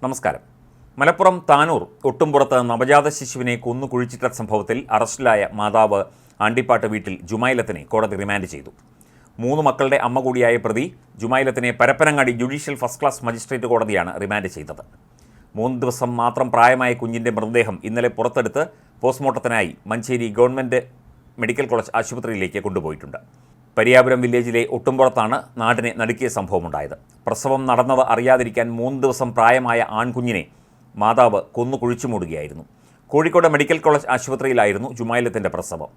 നമസ്കാരം. മലപ്പുറം താനൂർ ഒട്ടുംപുറത്ത് നവജാത ശിശുവിനെ കൊന്നു കുഴിച്ചിട്ട സംഭവത്തിൽ അറസ്റ്റിലായ മാതാവ് ആണ്ടിപ്പാട്ട് വീട്ടിൽ ജുമൈലത്തിനെ കോടതി റിമാൻഡ് ചെയ്തു. 3 മക്കളുടെ അമ്മ കൂടിയായ പ്രതി ജുമൈലത്തിനെ Parappanangadi judicial first class magistrate കോടതിയാണ് റിമാൻഡ് ചെയ്തത്. 3 ദിവസം മാത്രം പ്രായമായ കുഞ്ഞിൻ്റെ മൃതദേഹം ഇന്നലെ പുറത്തെടുത്ത് പോസ്റ്റ്മോർട്ടത്തിനായി മഞ്ചേരി ഗവൺമെൻറ് മെഡിക്കൽ കോളേജ് ആശുപത്രിയിലേക്ക് കൊണ്ടുപോയിട്ടുണ്ട്. പരിയാപുരം വില്ലേജിലെ ഒട്ടുംപുറത്താണ് നാടിനെ നടുക്കിയ സംഭവമുണ്ടായത്. പ്രസവം നടന്നത് അറിയാതിരിക്കാൻ 3 ദിവസം പ്രായമായ ആൺകുഞ്ഞിനെ മാതാവ് കൊന്നു കുഴിച്ചുമൂടുകയായിരുന്നു. കോഴിക്കോട് മെഡിക്കൽ കോളേജ് ആശുപത്രിയിലായിരുന്നു ജുമൈലത്തിൻ്റെ പ്രസവം.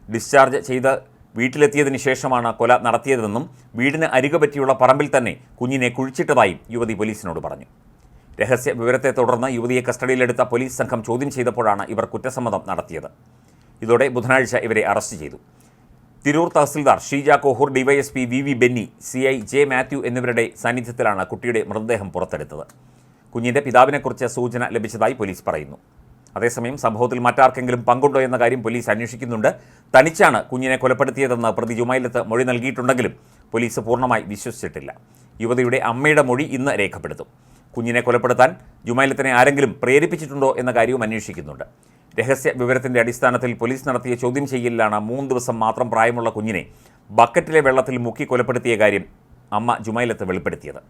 ഡിസ്ചാർജ് ചെയ്ത് വീട്ടിലെത്തിയതിനു ശേഷമാണ് കൊല നടത്തിയതെന്നും വീടിന് അരികുപറ്റിയുള്ള പറമ്പിൽ തന്നെ കുഞ്ഞിനെ കുഴിച്ചിട്ടതായും യുവതി പോലീസിനോട് പറഞ്ഞു. രഹസ്യ വിവരത്തെ തുടർന്ന് യുവതിയെ കസ്റ്റഡിയിലെടുത്ത പോലീസ് സംഘം ചോദ്യം ചെയ്തപ്പോഴാണ് ഇവർ കുറ്റസമ്മതം നടത്തിയത്. ഇതോടെ ബുധനാഴ്ച ഇവരെ അറസ്റ്റ് ചെയ്തു. Tirur tahsildar Sheeja Kohur, DySP V Benny, CI J Mathew എന്നിവരുടെ സാന്നിധ്യത്തിലാണ് കുട്ടിയുടെ മൃതദേഹം പുറത്തെടുത്തത്. കുഞ്ഞിൻ്റെ പിതാവിനെക്കുറിച്ച് സൂചന ലഭിച്ചതായി പോലീസ് പറയുന്നു. അതേസമയം സംഭവത്തിൽ മറ്റാർക്കെങ്കിലും പങ്കുണ്ടോ എന്ന കാര്യം പോലീസ് അന്വേഷിക്കുന്നുണ്ട്. തനിച്ചാണ് കുഞ്ഞിനെ കൊലപ്പെടുത്തിയതെന്ന് പ്രതി ജുമൈലത്ത് മൊഴി നൽകിയിട്ടുണ്ടെങ്കിലും പോലീസ് പൂർണ്ണമായി വിശ്വസിച്ചിട്ടില്ല. യുവതിയുടെ അമ്മയുടെ മൊഴി ഇന്ന് രേഖപ്പെടുത്തും. കുഞ്ഞിനെ കൊലപ്പെടുത്താൻ ജുമൈലത്തിനെ ആരെങ്കിലും പ്രേരിപ്പിച്ചിട്ടുണ്ടോ എന്ന കാര്യവും അന്വേഷിക്കുന്നുണ്ട്. രഹസ്യ വിവരത്തിൻ്റെ അടിസ്ഥാനത്തിൽ പോലീസ് നടത്തിയ ചോദ്യം ചെയ്യലിലാണ് 3 ദിവസം മാത്രം പ്രായമുള്ള കുഞ്ഞിനെ ബക്കറ്റിലെ വെള്ളത്തിൽ മുക്കി കൊലപ്പെടുത്തിയ കാര്യം അമ്മ ജുമൈലത്ത് വെളിപ്പെടുത്തിയത്.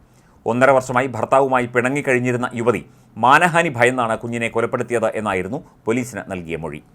1.5 വർഷമായി ഭർത്താവുമായി പിണങ്ങിക്കഴിഞ്ഞിരുന്ന യുവതി മാനഹാനി ഭയന്നാണ് കുഞ്ഞിനെ കൊലപ്പെടുത്തിയത് എന്നായിരുന്നു പോലീസിന് നൽകിയ മൊഴി.